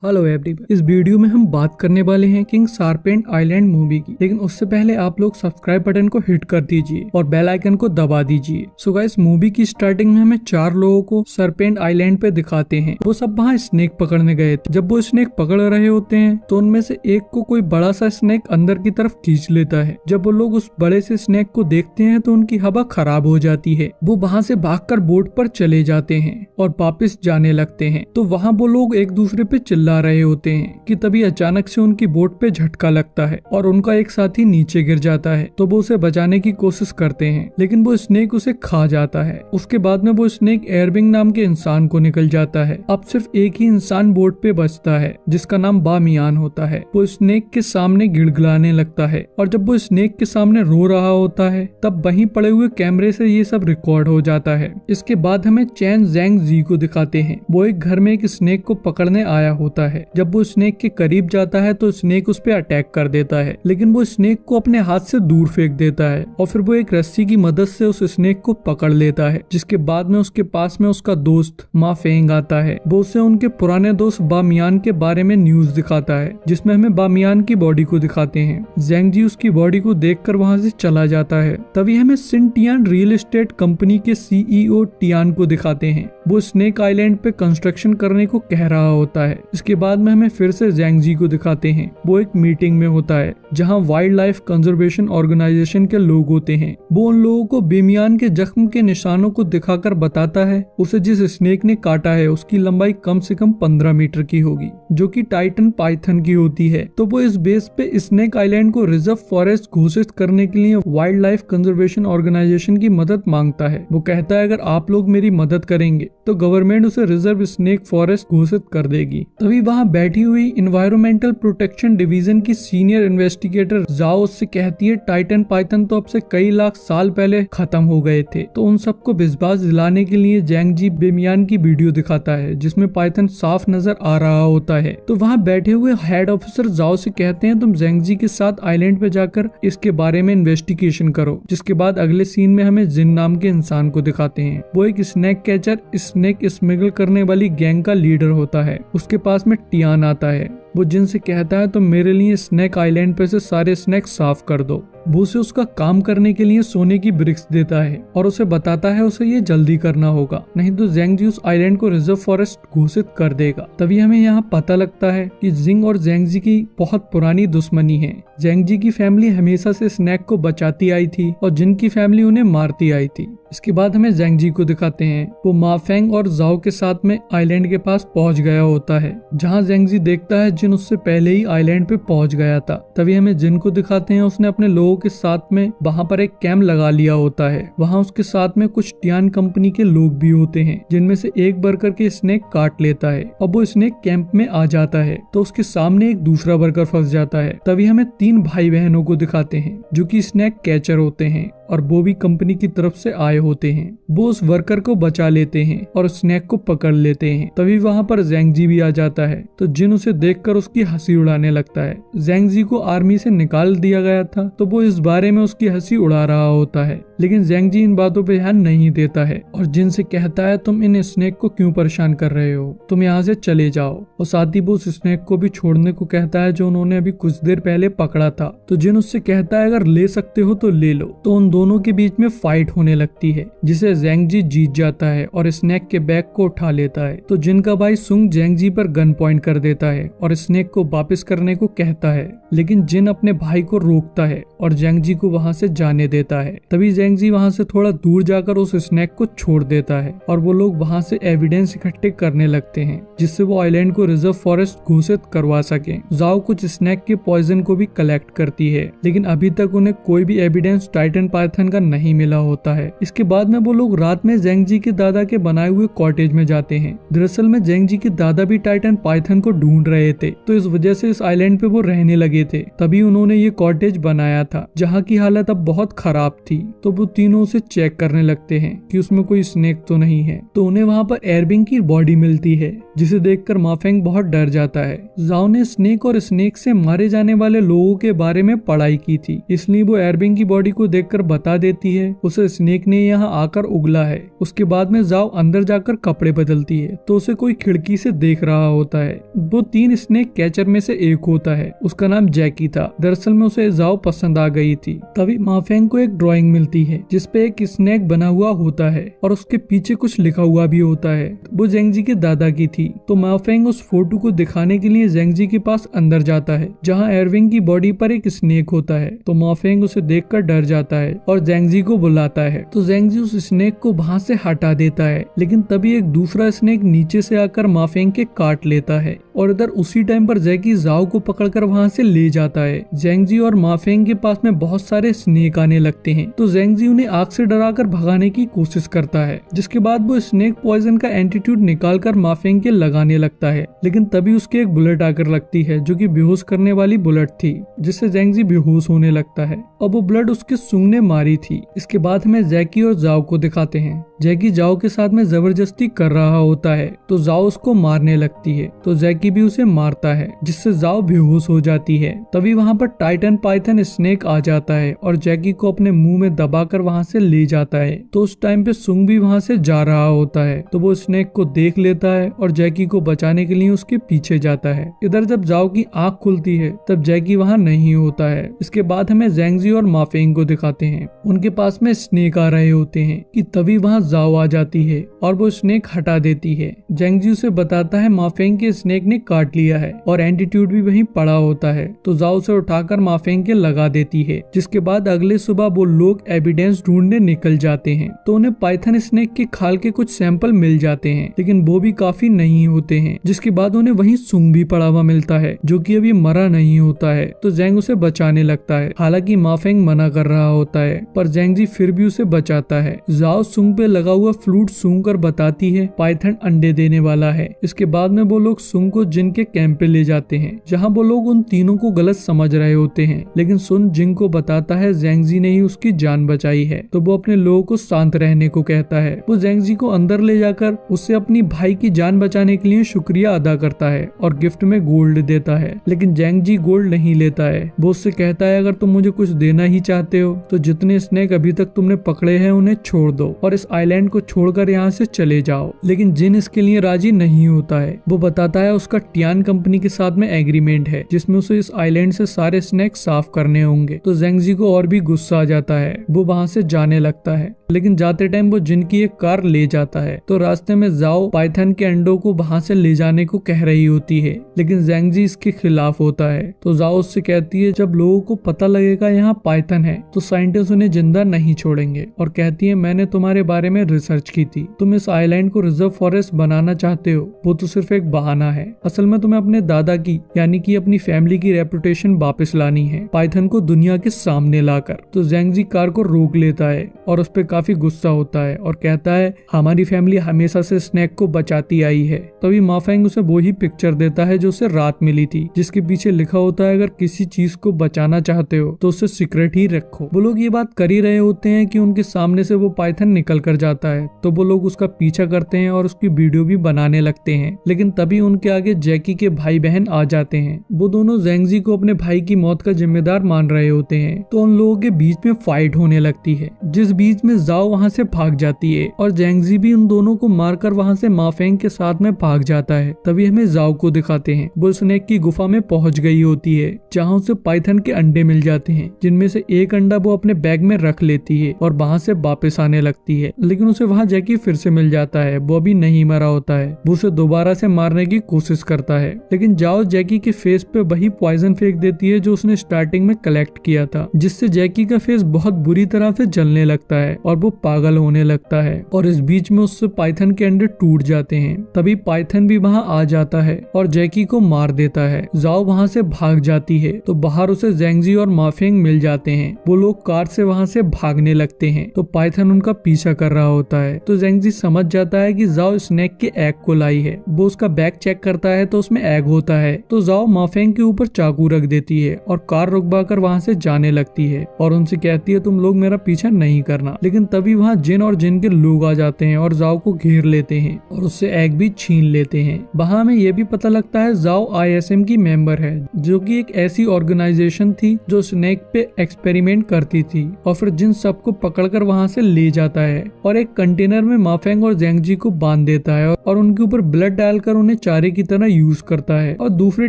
Hello everyone, इस video में हम बात करने वाले हैं किंग सार्पेंट आइलैंड मूवी की। लेकिन उससे पहले आप लोग सब्सक्राइब बटन को हिट कर दीजिए और बेल आइकन को दबा दीजिए। सो गाइस, मूवी की स्टार्टिंग में हमें 4 लोगों को सरपेंट आइलैंड पे दिखाते हैं। वो सब वहाँ स्नेक पकड़ने गए थे। जब वो स्नेक पकड़ रहे होते हैं तो उनमें से एक को कोई बड़ा सा स्नेक अंदर की तरफ खींच लेता है। जब वो लोग उस बड़े से स्नेक को देखते हैं तो उनकी हवा खराब हो जाती है। वो वहाँ से भागकर बोट पर चले जाते हैं और वापस जाने लगते हैं। तो वहाँ वो लोग एक दूसरे पे चिल्ला रहे होते हैं कि तभी अचानक से उनकी बोट पे झटका लगता है और उनका एक साथी नीचे गिर जाता है। तो वो उसे बचाने की कोशिश करते हैं, लेकिन वो स्नेक उसे खा जाता है। उसके बाद में वो स्नेक एयरविंग नाम के इंसान को निकल जाता है। अब सिर्फ एक ही इंसान बोट पे बचता है जिसका नाम बामियान होता है। वो स्नेक के सामने गिड़गिड़ाने लगता है और जब वो स्नेक के सामने रो रहा होता है तब वहीं पड़े हुए कैमरे से ये सब रिकॉर्ड हो जाता है। इसके बाद हमें चैन जैंग जी को दिखाते हैं। वो एक घर में एक स्नेक को पकड़ने आया होता है। जब वो स्नेक के करीब जाता है तो स्नेक उस पे अटैक कर देता है, लेकिन वो स्नेक को अपने हाथ से दूर फेंक देता है और फिर वो एक रस्सी की मदद से उस स्नेक को पकड़ लेता है। जिसके बाद में उसके पास में उसका दोस्त मा फेंग आता है। वो उसे उनके पुराने दोस्त बामियान के बारे में न्यूज दिखाता है, जिसमें हमें बामियान की बॉडी को दिखाते हैं। जैंग जी उसकी बॉडी को देखकर वहाँ से चला जाता है। तभी हमें सिन टियान रियल एस्टेट कंपनी के CEO टियान को दिखाते हैं। वो स्नेक आइलैंड पे कंस्ट्रक्शन करने को कह रहा होता है। इसके बाद में हमें फिर से जैंग जी को दिखाते हैं। वो एक मीटिंग में होता है जहां वाइल्ड लाइफ कंजर्वेशन ऑर्गेनाइजेशन के लोग होते हैं। वो उन लोगों को बेमियान के जख्म के निशानों को दिखाकर बताता है उसे जिस स्नेक ने काटा है उसकी लंबाई कम से कम 15 मीटर की होगी, जो कि टाइटन पाइथन की होती है। तो वो इस बेस पे स्नेक आइलैंड को रिजर्व फॉरेस्ट घोषित करने के लिए वाइल्ड लाइफ कंजर्वेशन ऑर्गेनाइजेशन की मदद मांगता है। वो कहता है अगर आप लोग मेरी मदद करेंगे तो गवर्नमेंट उसे रिजर्व स्नेक फॉरेस्ट घोषित कर देगी। तभी वहाँ बैठी हुई इन्वायरमेंटल प्रोटेक्शन डिवीजन की सीनियर इन्वेस्टिगेटर जाओ उससे कहती है टाइटन पाइथन तो अब से कई लाख साल पहले खत्म हो गए थे। तो उन सबको विश्वास दिलाने के लिए जैंग जी बेमियान की वीडियो दिखाता है जिसमें पाइथन साफ नजर आ रहा होता है। तो वहाँ बैठे हुए हेड ऑफिसर जाओ से कहते हैं तुम जैंग जी के साथ आइलैंड पे जाकर इसके बारे में इन्वेस्टिगेशन करो। जिसके बाद अगले सीन में हमें जिन नाम के इंसान को दिखाते हैं। वो एक स्नेक कैचर स्नेक स्मगल करने वाली गैंग का लीडर होता है। उसके पास में टियान आता है। वो जिन से कहता है तो मेरे लिए स्नेक आइलैंड पे से सारे स्नेक साफ कर दो। वो उसे उसका काम करने के लिए सोने की ब्रिक्स देता है और उसे बताता है उसे ये जल्दी करना होगा, नहीं तो जैंग जी उस आइलैंड को रिजर्व फॉरेस्ट घोषित कर देगा। तभी हमें यहाँ पता लगता है कि जिंग और जैंग जी की बहुत पुरानी दुश्मनी है। जैंग जी की फैमिली हमेशा से स्नेक को बचाती आई थी और जिन की फैमिली उन्हें मारती आई थी। इसके बाद हमें जैंग जी को दिखाते हैं। वो मा फेंग और जाओ के साथ में आइलैंड के पास पहुंच गया होता है, जहां जैंग जी देखता है जिन उससे पहले ही आइलैंड पे पहुंच गया था। तभी हमें जिन को दिखाते हैं उसने अपने लोगों के साथ में वहां पर एक कैंप लगा लिया होता है। वहां उसके साथ में कुछ टियान कंपनी के लोग भी होते हैं, जिनमें से एक वर्कर के स्नेक काट लेता है। अब वो स्नेक कैंप में आ जाता है तो उसके सामने एक दूसरा वर्कर फंस जाता है। तभी हमें 3 भाई बहनों को दिखाते हैं जो कि स्नेक कैचर होते हैं और वो भी कंपनी की तरफ से आए होते हैं। वो उस वर्कर को बचा लेते हैं और स्नेक को पकड़ लेते हैं। तभी वहाँ पर जैंग जी भी आ जाता है तो जिन उसे देखकर उसकी हंसी उड़ाने लगता है। जैंग जी को आर्मी से निकाल दिया गया था तो वो इस बारे में उसकी हंसी उड़ा रहा होता है, लेकिन जैंग जी इन बातों पे ध्यान नहीं देता है और जिन से कहता है तुम इन स्नेक को क्यों परेशान कर रहे हो, तुम यहाँ से चले जाओ। और साथ ही वो उस स्नेक को भी छोड़ने को कहता है जो उन्होंने अभी कुछ देर पहले पकड़ा था। तो जिन उससे कहता है अगर ले सकते हो तो ले लो। तो उन दोनों के बीच में फाइट होने लगती है जिसे जैंग जी जीत जाता है और स्नेक के बैग को उठा लेता है। तो जिन का भाई सुंग जैंग जी पर गन पॉइंट कर देता है और स्नेक को वापस करने को कहता है, लेकिन जिन अपने भाई को रोकता है और जैंग जी को वहाँ से जाने देता है। तभी जैंग जी वहाँ से थोड़ा दूर जाकर उस स्नेक को छोड़ देता है और वो लोग वहाँ से एविडेंस इकट्ठे करने लगते हैं जिससे वो आइलैंड को रिजर्व फॉरेस्ट घोषित करवा सके। जाओ कुछ स्नेक के पॉइजन को भी कलेक्ट करती है, लेकिन अभी तक उन्हें कोई भी एविडेंस टाइटन पाइथन का नहीं मिला होता है। इसके बाद में वो लोग रात में जैंग जी के दादा के बनाए हुए कॉटेज में जाते हैं। दरअसल में जैंग जी के दादा भी टाइटन पाइथन को ढूंढ रहे थे, तो इस वजह से इस आइलैंड पे वो रहने लगे थे। तभी उन्होंने ये कॉटेज बनाया था जहाँ की हालत अब बहुत खराब थी। तो वो तीनों उसे चेक करने लगते हैं कि उसमें कोई स्नेक तो नहीं है। तो उन्हें वहाँ पर एयरबिंग की बॉडी मिलती है, जिसे देखकर माफेंग बहुत डर जाता है। जाओ ने स्नेक और स्नेक से मारे जाने वाले लोगों के बारे में पढ़ाई की थी, इसलिए वो एयरबिंग की बॉडी को देखकर बता देती है उसे स्नेक ने यहाँ आकर उगला है। उसके बाद में जाओ अंदर जाकर कपड़े बदलती है तो उसे कोई खिड़की से देख रहा होता है। वो 3 स्नेक कैचर में से एक होता है, उसका नाम जैकी था। दरअसल में उसे जाओ पसंद आ गई थी। तभी माफेंग को एक ड्राइंग मिलती है जिसपे एक स्नेक बना हुआ होता है और उसके पीछे कुछ लिखा हुआ भी होता है। वो जेंगजी के दादा की थी। तो माफेंग उस फोटो को दिखाने के लिए जेंगजी के पास अंदर जाता है जहाँ एयरविंग की बॉडी पर एक स्नेक होता है। तो माफेंग उसे देखकर डर जाता है और जेंगजी को बुलाता है। तो जेंगजी उस स्नेक को वहाँ से हटा देता है, लेकिन तभी एक दूसरा स्नेक नीचे से आकर माफेंग के काट लेता है और इधर उसी टाइम पर जैकी जाओ को पकड़कर वहाँ से ले जाता है। जेंगजी और माफेंग के पास में बहुत सारे स्नेक आने लगते हैं। तो जेंगजी उन्हें आग से डराकर भगाने की कोशिश करता है, जिसके बाद वो स्नेक पॉइजन का एंटीट्यूड निकालकर माफेंग के लगाने लगता है। लेकिन तभी उसके एक बुलेट आकर लगती है जो कि बेहोश करने वाली बुलेट थी, जिससे जेंगजी बेहोश होने लगता है और वो ब्लड उसके सूंघ ने मारी थी। इसके बाद हमें जैकी और जाओ को दिखाते हैं। जैकी जाओ के साथ में जबरदस्ती कर रहा होता है तो जाओ उसको मारने लगती है। तो जैकी भी उसे मारता है, जिससे जाओ बेहोश हो जाती है। तभी वहाँ पर टाइटन पाइथन स्नेक आ जाता है और जैकी को अपने मुंह में दबाकर वहाँ से ले जाता है। तो उस टाइम पे सुंग भी वहाँ से जा रहा होता है। तो वो स्नेक को देख लेता है और जैकी को बचाने के लिए उसके पीछे जाता है। इधर जब जाओ की आँख खुलती है तब जैकी वहाँ नहीं होता है। इसके बाद हमें जेंगजी और माफेंग को दिखाते हैं। उनके पास में स्नेक आ रहे होते हैं कि तभी वहाँ जाओ आ जाती है और वो स्नेक हटा देती है। जेंगजी उसे बताता है माफेंग के स्नेक ने काट लिया है और एंटीट्यूड भी वहीं पड़ा होता है। तो जाओ से उठाकर माफेंग के लगा देती है, जिसके बाद अगले सुबह वो लोग एविडेंस ढूंढने निकल जाते हैं। तो उन्हें पाइथन स्नेक के खाल के कुछ सैंपल मिल जाते हैं, लेकिन वो भी काफी नहीं होते हैं। जिसके बाद उन्हें वहीं सुंग भी पड़ा हुआ मिलता है जो कि अभी मरा नहीं होता है। तो जेंग उसे बचाने लगता है, हालांकि माफेंग मना कर रहा होता है, पर जेंगजी फिर भी उसे बचाता है। जाओ सुंग पे लगा हुआ फ्लूट सूंघ कर बताती है पाइथन अंडे देने वाला है। इसके बाद में वो लोग सुन को जिन के कैंप पे ले जाते हैं, जहाँ वो लोग उन तीनों को गलत समझ रहे होते हैं। लेकिन सुन जिन को बताता है जेंगजी ने ही उसकी जान बचाई है। तो वो अपने लोगों को शांत रहने को कहता है। वो जेंगजी को अंदर ले जाकर उससे अपनी भाई की जान बचाने के लिए शुक्रिया अदा करता है और गिफ्ट में गोल्ड देता है। लेकिन जेंगजी गोल्ड नहीं लेता है। वो उससे कहता है अगर तुम मुझे कुछ देना ही चाहते हो तो जितने स्नेक अभी तक तुमने पकड़े हैं उन्हें छोड़ दो और इस आइलैंड को छोड़कर यहाँ से चले जाओ। लेकिन जिन इसके लिए राजी नहीं होता है। वो बताता है उसका टियान कंपनी के साथ में एग्रीमेंट है जिसमें उसे इस आइलैंड से सारे स्नेक साफ करने होंगे। तो जेंगजी को और भी गुस्सा आ जाता है। वो वहाँ से जाने लगता है, लेकिन जाते टाइम वो जिन की एक कार ले जाता है। तो रास्ते में जाओ पाइथन के अंडों को वहाँ से ले जाने को कह रही होती है, लेकिन जेंगजी इसके खिलाफ होता है। तो जाओ उससे कहती है जब लोगों को पता लगेगा यहाँ पाइथन है तो साइंटिस्ट उन्हें जिंदा नहीं छोड़ेंगे, और कहती है मैंने तुम्हारे बारे में रिसर्च की थी। तुम इस आइलैंड को रिजर्व फॉरेस्ट बनाना चाहते हो, वो तो सिर्फ एक बहाना है। असल में तुम्हें अपने दादा की यानी कि अपनी फैमिली की रेपुटेशन वापस लानी है, पाइथन को दुनिया के सामने लाकर। तो जेंगजी कार को रोक लेता है और उस पर काफी गुस्सा होता है और कहता है हमारी फैमिली हमेशा से स्नेक को बचाती आई है। तभी माफेंग उसे वही पिक्चर देता है जो उसे रात मिली थी, जिसके पीछे लिखा होता है अगर किसी चीज को बचाना चाहते हो तो उसे सीक्रेट ही रखो। वो लोग ये बात कर ही रहे होते हैं कि उनके सामने से वो पाइथन निकल कर जाता है। तो वो लोग उसका पीछा करते हैं और उसकी वीडियो भी बनाने लगते हैं। लेकिन तभी उनके आगे जैकी के भाई बहन आ जाते हैं। वो दोनों जेंगजी को अपने भाई की मौत का जिम्मेदार मान रहे होते हैं। तो उन लोगों के बीच में फाइट होने लगती है, जिस बीच में जाओ वहाँ से भाग जाती है और जेंगजी भी उन दोनों को मारकर वहाँ से माफेंग के साथ में भाग जाता है। तभी हमें जाओ को दिखाते हैं। वो स्नेक की गुफा में पहुंच गई होती है जहाँ उसे पाइथन के अंडे मिल जाते हैं, जिनमें से एक अंडा वो अपने बैग में रख लेती है और वहाँ से वापस आने लगती है। लेकिन उसे वहाँ जैकी फिर से मिल जाता है। वो अभी नहीं मरा होता है। वो उसे दोबारा से मारने की कोशिश करता है, लेकिन जाओ जैकी के फेस पे वही पॉइजन फेंक देती है जो उसने स्टार्टिंग में कलेक्ट किया था, जिससे जैकी का फेस बहुत बुरी तरह से जलने लगता है और वो पागल होने लगता है। और इस बीच में उससे पाइथन के अंडे टूट जाते हैं। तभी पाइथन भी वहाँ आ जाता है और जैकी को मार देता है। जाओ वहाँ से भाग जाती है तो बाहर उसे जेंगजी और माफेंग मिल जाते हैं। वो लोग कार से वहाँ से भागने लगते हैं तो पाइथन उनका पीछा कर रहा होता है। तो जेंगजी समझ जाता है कि जाओ स्नेक के एग को लाई है। वो उसका बैग चेक करता है तो उसमें एग होता है। तो जाओ माफेंग के ऊपर चाकू रख देती है और कार रुकवा कर वहाँ से जाने लगती है और उनसे कहती है तुम लोग मेरा पीछा नहीं करना। लेकिन तभी वहाँ जिन और जिन के लोग आ जाते हैं और जाओ को घेर लेते हैं और उससे एग भी छीन लेते हैं। वहाँ हमें यह भी पता लगता है जाओ ISM की मेंबर है, जो कि एक ऐसी ऑर्गेनाइजेशन थी जो स्नेक पे एक्सपेरिमेंट करती थी। और फिर जिन सबको पकड़कर वहाँ से ले जाता है और एक कंटेनर में माफेंग और जेंगजी को बांध देता है और उनके ऊपर ब्लड डालकर उन्हें चारे की तरह यूज करता है। और दूसरे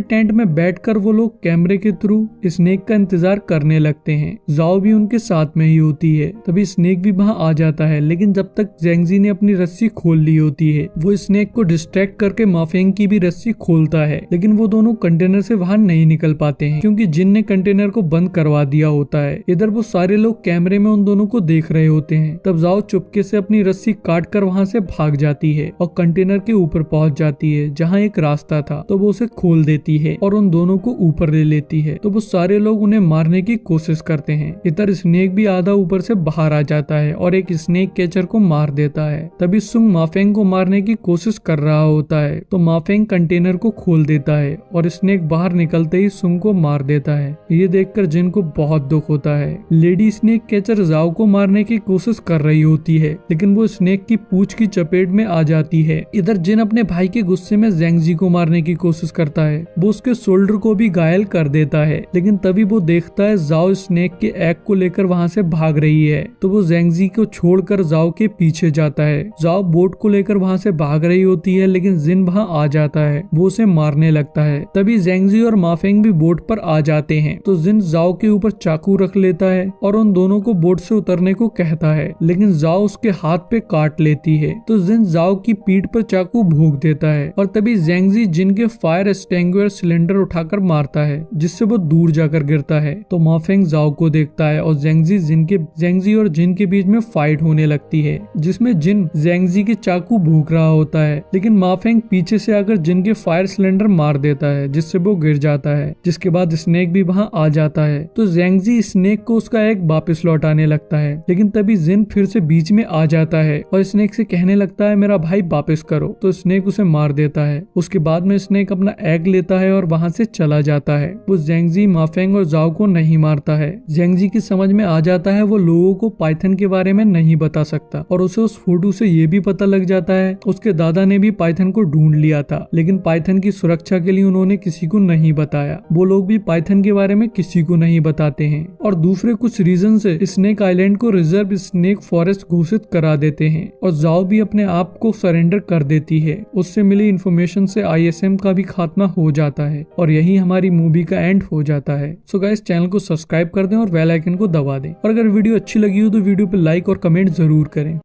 टेंट में बैठकर वो लोग कैमरे के थ्रू स्नेक का इंतजार करने लगते हैं। जाओ भी उनके साथ में ही होती है। तभी स्नेक भी वहाँ आ जाता है, लेकिन जब तक जेंगजी ने अपनी रस्सी खोल ली होती है, वो स्नेक को डिस्ट्रैक्ट करके माफेंग की भी रस्सी खोलता है। लेकिन वो दोनों कंटेनर से बाहर नहीं निकल पाते हैं क्योंकि जिन ने कंटेनर को बंद करवा दिया होता है। इधर वो सारे लोग कैमरे में उन दोनों को देख रहे होते हैं। तब जाओ चुपके से अपनी रस्सी काट कर वहाँ से भाग जाती है और कंटेनर के ऊपर पहुंच जाती है जहाँ एक रास्ता था। तो वो उसे खोल देती है और उन दोनों को ऊपर ले लेती है। तो वो सारे लोग उन्हें मारने की कोशिश करते हैं। इधर स्नेक भी आधा ऊपर से बाहर आ जाता है और एक स्नेक कैचर को मार देता है। तभी सुंग माफेंग को मारने की कोशिश कर रहा होता है, तो माफेंग कंटेनर को खोल देता है और स्नेक बाहर निकलते ही सुंग को मार देता है। ये देखकर जिन को बहुत दुख होता है। लेडी स्नेक कैचर जाओ को मारने की कोशिश कर रही होती है, लेकिन वो स्नेक की पूंछ की चपेट में आ जाती है। इधर जिन अपने भाई के गुस्से में जेंगजी को मारने की कोशिश करता है। वो उसके शोल्डर को भी घायल कर देता है, लेकिन तभी वो देखता है जाओ स्नेक के एग को लेकर वहाँ से भाग रही है। तो वो जेंगजी को छोड़कर जाओ के पीछे जाता है। जाओ बोट को लेकर वहाँ से भाग रही होती है, लेकिन जिन वहाँ आ जाता है, वो उसे मारने लगता है। तभी जेंगजी और माफेंग भी बोट पर आ जाते हैं। तो जिन जाओ के ऊपर चाकू रख लेता है और उन दोनों को बोट से उतरने को कहता है, लेकिन जाओ उसके हाथ पे काट लेती है। तो जिन जाओ की पीठ पर चाकू भोंक देता है और तभी जेंगजी जिन के फायर एक्सटिंग्विशर सिलेंडर उठाकर मारता है, जिससे वो दूर जाकर गिरता है। तो माफेंग जाओ को देखता है और जेंगजी और जिन के बीच में फाइट होने लगती है, जिसमें जिन जेंगजी के चाकू भोंक रहा होता है, लेकिन माफेंग पीछे से आकर जिन के फायर सिलेंडर मार देता है, जिससे वो गिर जाता है। जिसके बाद स्नेक भी वहाँ आ जाता है। तो जेंगजी स्नेक को उसका एग वापस लौटाने लगता है, लेकिन तभी जिन फिर से बीच में आ जाता है और स्नेक से कहने लगता है मेरा भाई वापस करो। तो स्नेक उसे मार देता है। उसके बाद में स्नेक अपना एग लेता है और वहाँ से चला जाता है। वो जेंगजी, माफेंग और जाओ को नहीं मारता है। जेंगजी की समझ में आ जाता है वो लोगों को पाइथन के बारे में नहीं बता सकता, और उसे उस फोटो से ये भी पता लग जाता है उसके दादा ने भी पाइथन को ढूंढ लिया था, लेकिन पाइथन की सुरक्षा के लिए उन्होंने किसी को नहीं बताया। वो लोग भी पाइथन के बारे में किसी को नहीं बताते हैं और दूसरे कुछ रीजन से स्नेक आइलैंड को रिजर्व स्नेक फॉरेस्ट घोषित करा देते हैं और जाओ भी अपने आप को सरेंडर कर देती है। उससे मिली इन्फॉर्मेशन से ISM का भी खात्मा हो जाता है और यही हमारी मूवी का एंड हो जाता है। सो गाइस, चैनल को सब्सक्राइब कर दें और बेल आइकन को दबा दें, और अगर वीडियो अच्छी लगी हो तो वीडियो पे लाइक और कमेंट जरूर करें।